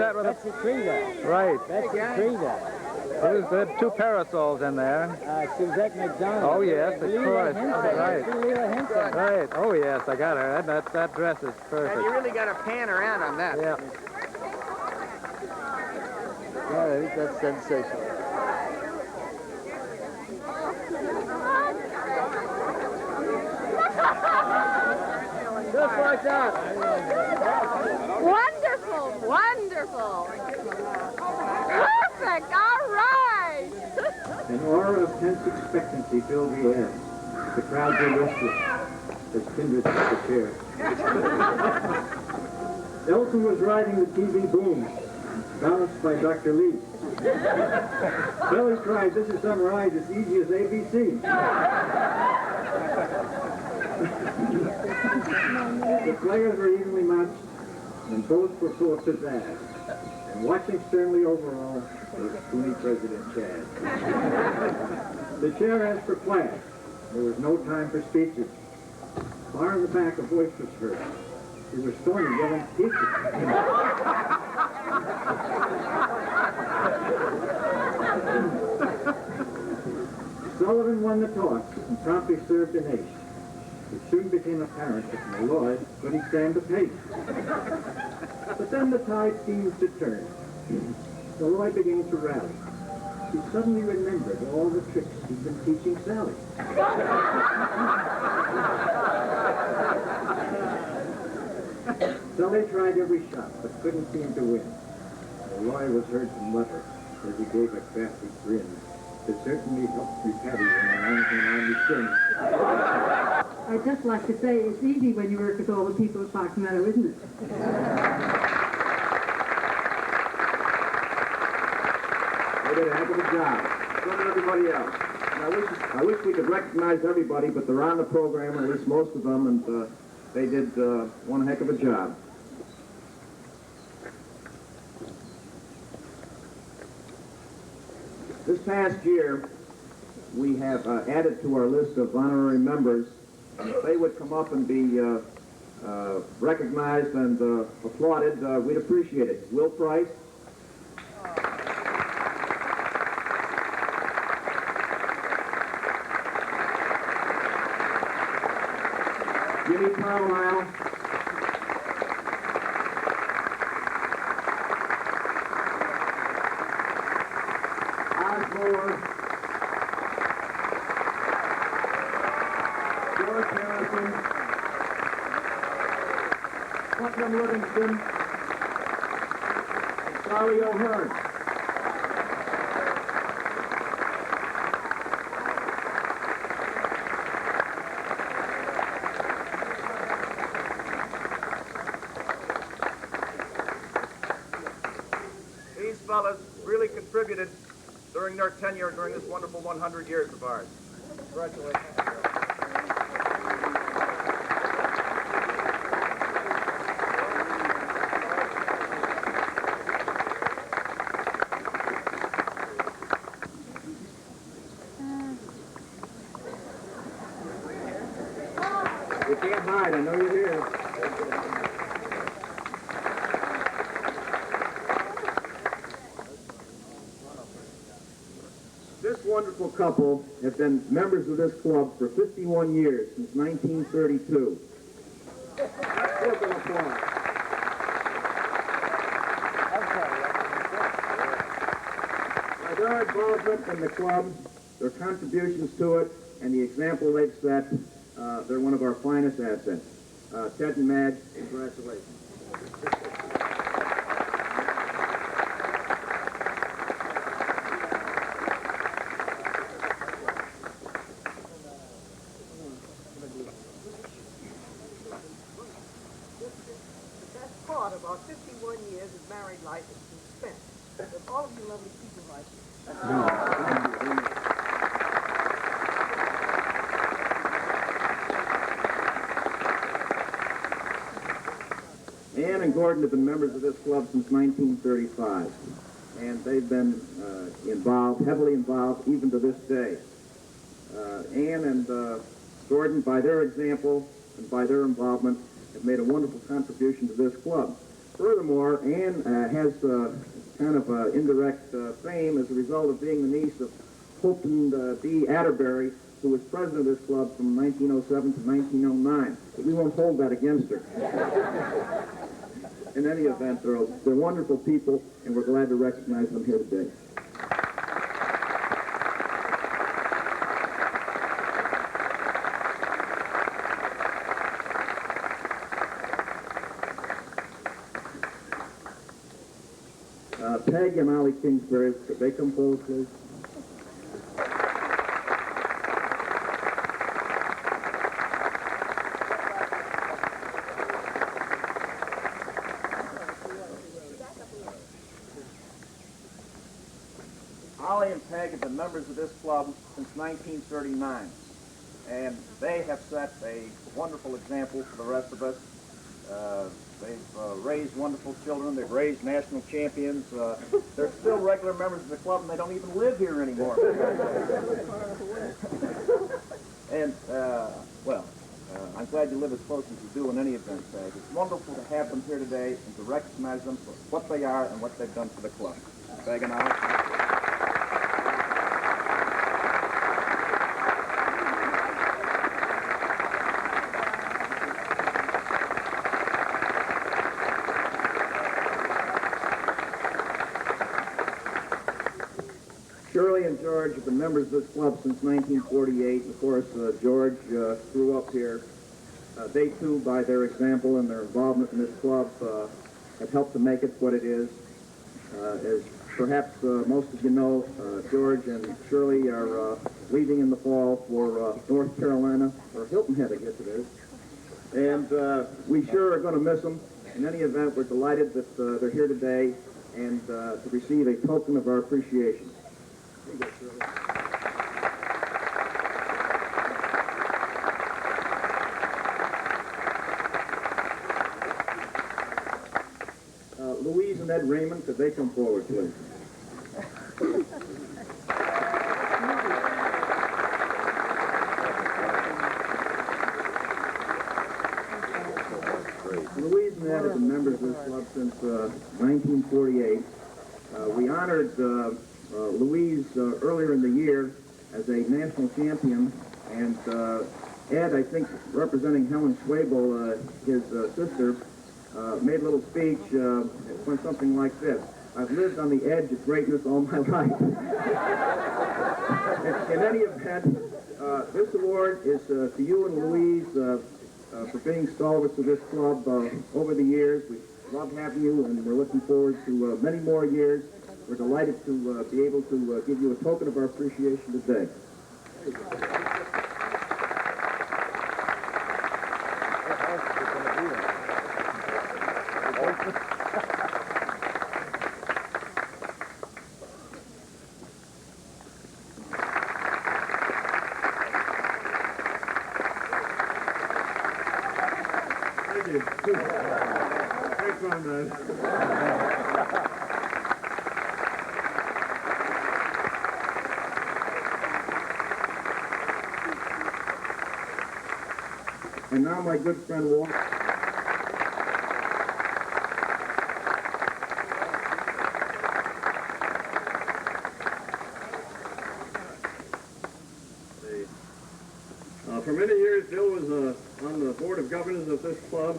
that with That's a tree there. Right. That's a tree there. There's two parasols in there. Suzette McDonald. Oh, yes, of course. Right. Henson. Right. Oh, yes, I got her. That dress is perfect. And you really got to pan around on that. Yeah. Yeah, I think that's sensational. Just like that. Wonderful, wonderful. Perfect, all right. An aura of tense expectancy filled the air. The crowd were restless as Kindred took the chair. Elton was riding the TV boom, balanced by Dr. Lee. Billy cried, "This is some ride as easy as ABC." The players were evenly matched, and both were full of pizzazz. And watching sternly over all was puny President Chad. The chair asked for class. There was no time for speeches. Far in the back, a voice was heard. They were storming, yelling, "Teacher!" Sullivan won the toss and promptly served an ace. It soon became apparent that Malloy couldn't stand the pace. But then the tide seemed to turn. Malloy began to rally. He suddenly remembered all the tricks he'd been teaching Sally. Sally tried every shot, but couldn't seem to win. Malloy was heard to mutter as he gave a crafty grin. It certainly helped me patty when my arm came on the chin. I'd just like to say it's easy when you work with all the people at Park Meadow, isn't it? They did a heck of a job. So did everybody else. And I wish we could recognize everybody, but they're on the program, at least most of them, and they did one heck of a job. This past year, we have added to our list of honorary members. If they would come up and be recognized and applauded, we'd appreciate it. Will Price. Jimmy Carlisle. Osborne. George Harrison. Putnam Livingston. And Charlie O'Hearn. These fellas really contributed during their tenure during this wonderful 100 years of ours. Congratulations. You can't hide, I know you're here. This wonderful couple have been members of this club for 51 years, since 1932. Let's give them applause. By their involvement in the club, their contributions to it, and the example they've set, they're one of our finest assets. Ted and Madge, congratulations. The best part of our 51 years of married life has been spent with all of you lovely people like you. Ann and Gordon have been members of this club since 1935, and they've been heavily involved, even to this day. Ann and Gordon, by their example and by their involvement, have made a wonderful contribution to this club. Furthermore, Anne has kind of indirect fame as a result of being the niece of Fulton B. Atterbury, who was president of this club from 1907 to 1909. But we won't hold that against her. In any event, they're wonderful people, and we're glad to recognize them here today. Peg and Ollie Kingsbury, could they come forward, please? Ollie and Peg have been members of this club since 1939, and they have set a wonderful example for the rest of us. They've raised wonderful children. They've raised national champions. They're still regular members of the club, and they don't even live here anymore. And, I'm glad you live as close as you do in any event, Peg. It's wonderful to have them here today and to recognize them for what they are and what they've done for the club. Peg and I. Shirley and George have been members of this club since 1948. Of course, George grew up here. They, too, by their example and their involvement in this club, have helped to make it what it is. As perhaps most of you know, George and Shirley are leaving in the fall for North Carolina, or Hilton Head, I guess it is. And we sure are going to miss them. In any event, we're delighted that they're here today and to receive a token of our appreciation. Louise and Ed Raymond, could they come forward, please? Louise and Ed have been members of this club since 1948. We honored Louise earlier in the year as a national champion, and Ed, I think, representing Helen Schwabel, his sister, made a little speech. It went something like this: "I've lived on the edge of greatness all my life." In any event, this award is to you and Louise for being stalwarts of this club over the years. We love having you, and we're looking forward to many more years. We're delighted to be able to give you a token of our appreciation today. Thank you. Great fun, man. And now my good friend Walter. For many years, Bill was on the board of governors of this club.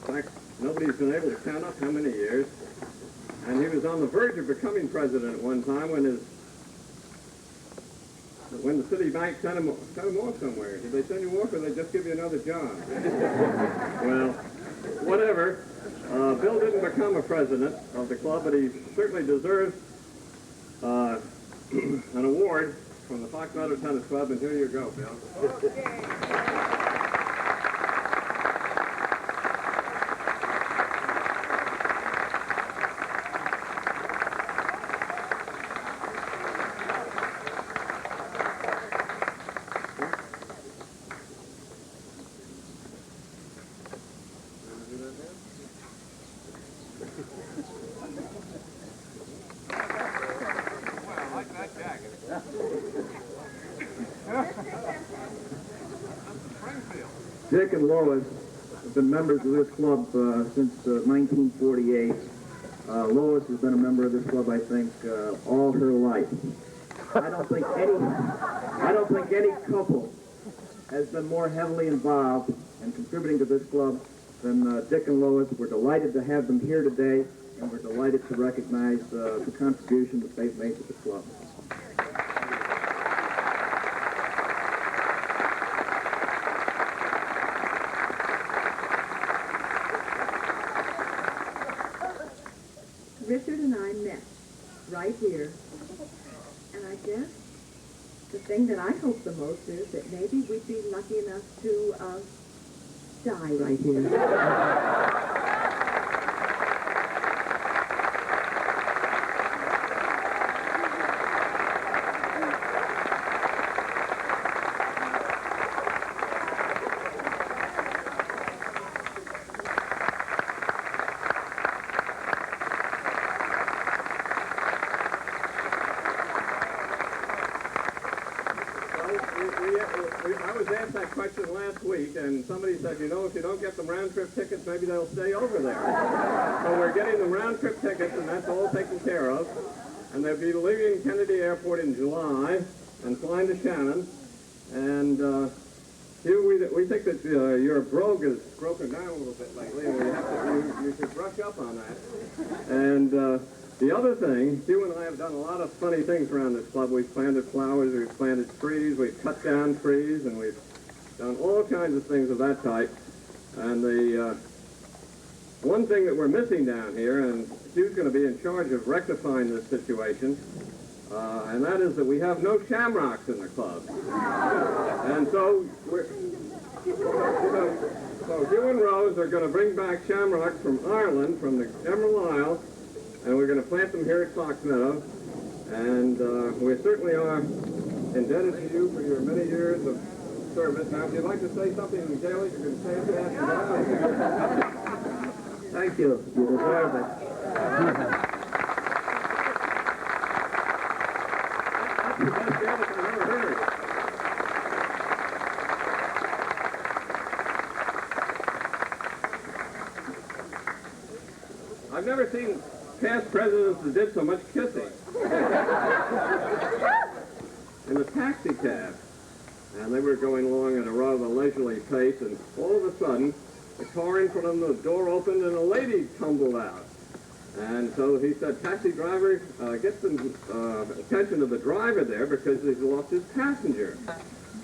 In fact, nobody's been able to count up how many years. And he was on the verge of becoming president at one time when the city bank sent him off somewhere. Did they send you off, or did they just give you another job? Well, whatever. Bill didn't become a president of the club, but he certainly deserves an award from the Fox Meadow Tennis Club, and here you go, Bill. Dick and Lois have been members of this club since 1948. Lois has been a member of this club, I think, all her life. I don't think any couple has been more heavily involved in contributing to this club than Dick and Lois. We're delighted to have them here today, and we're delighted to recognize the contribution that they've made to the club. Richard and I met right here, and I guess the thing that I hope the most is that maybe we'd be lucky enough to die right here. I was asked that question last week, and somebody said, you know, if you don't get them round-trip tickets, maybe they'll stay over there. So we're getting them round-trip tickets, and that's all taken care of. And they'll be leaving Kennedy Airport in July and flying to Shannon. And Hugh, we think that your brogue has broken down a little bit lately, and you should brush up on that. And the other thing, Hugh and I have done a lot of funny things around this club. We've planted flowers, we've planted trees, we've cut down trees, and we've done all kinds of things of that type. And the one thing that we're missing down here, and Hugh's going to be in charge of rectifying this situation, and that is that we have no shamrocks in the club. And so Hugh and Rose are going to bring back shamrocks from Ireland, from the Emerald Isle, and we're going to plant them here at Fox Meadow. And we certainly are indebted to you for your many years of service. Now, if you'd like to say something in Gaelic, you can say it to us. Thank you. You deserve it. That's the best Gaelic I've ever heard. I've never seen past presidents that did so much kissing. In a taxi cab. And they were going along at a rather leisurely pace, and all of a sudden, the car in front of them, the door opened, and a lady tumbled out. And so he said, taxi driver, get some attention to the driver there because he's lost his passenger.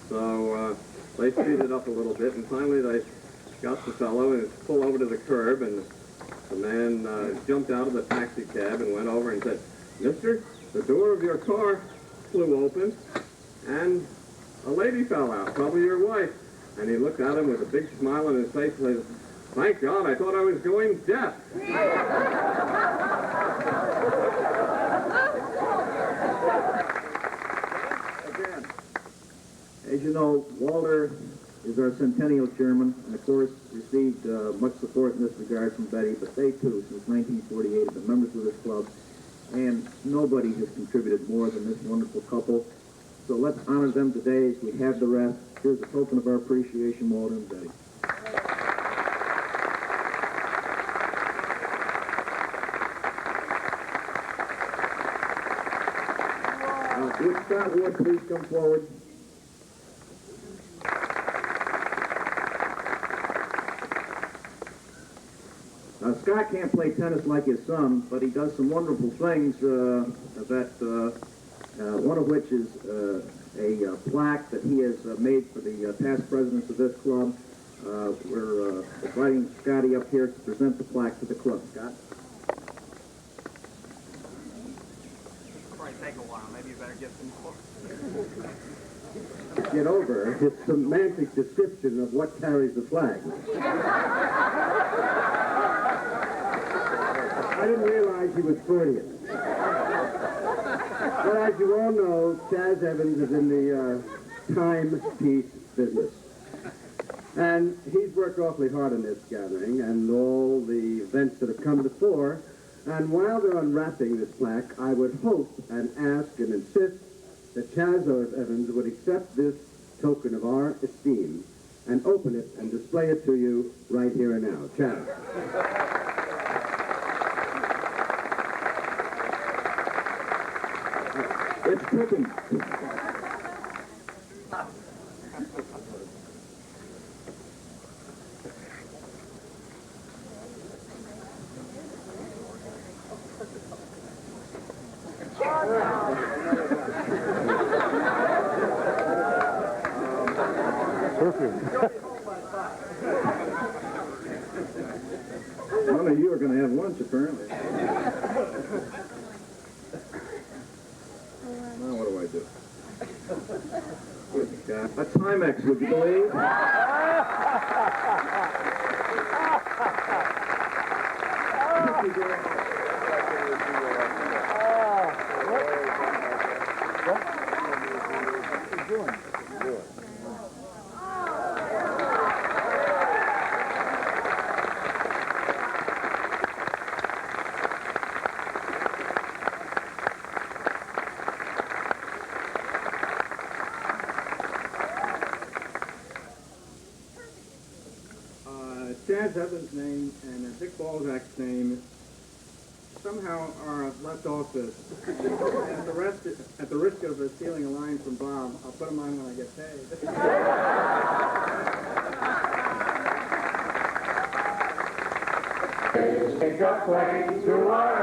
So they speeded up a little bit, and finally they got the fellow and pulled over to the curb, and the man jumped out of the taxi cab and went over and said, Mister, the door of your car flew open, and a lady fell out, probably your wife. And he looked at him with a big smile on his face and said, thank God, I thought I was going deaf. Again, as you know, Walter is our centennial chairman, and of course received much support in this regard from Betty, but they too, since 1948, have been members of this club, and nobody has contributed more than this wonderful couple. So let's honor them today as we have the rest. Here's a token of our appreciation, Walter and Betty. Would Scott Wood please come forward? Now, Scott can't play tennis like his son, but he does some wonderful things one of which is a plaque that he has made for the past presidents of this club. We're inviting Scotty up here to present the plaque to the club. Scott? It'll probably take a while. Maybe you better get some more. Get over his semantic description of what carries the flag. I didn't realize he was Freudian. But as you all know, Chaz Evans is in the timepiece business. And he's worked awfully hard on this gathering and all the events that have come before. And while they're unwrapping this plaque, I would hope and ask and insist that Chaz Evans would accept this token of our esteem and open it and display it to you right here and now. Chad. It's cooking. None of you are going to have lunch, apparently. Now what do I do? Good God. A Timex, would you believe? Chad Evans' name and Dick Balzac's name somehow are left off this. At the risk of stealing a line from Bob, I'll put them on when I get paid. Take a plane to our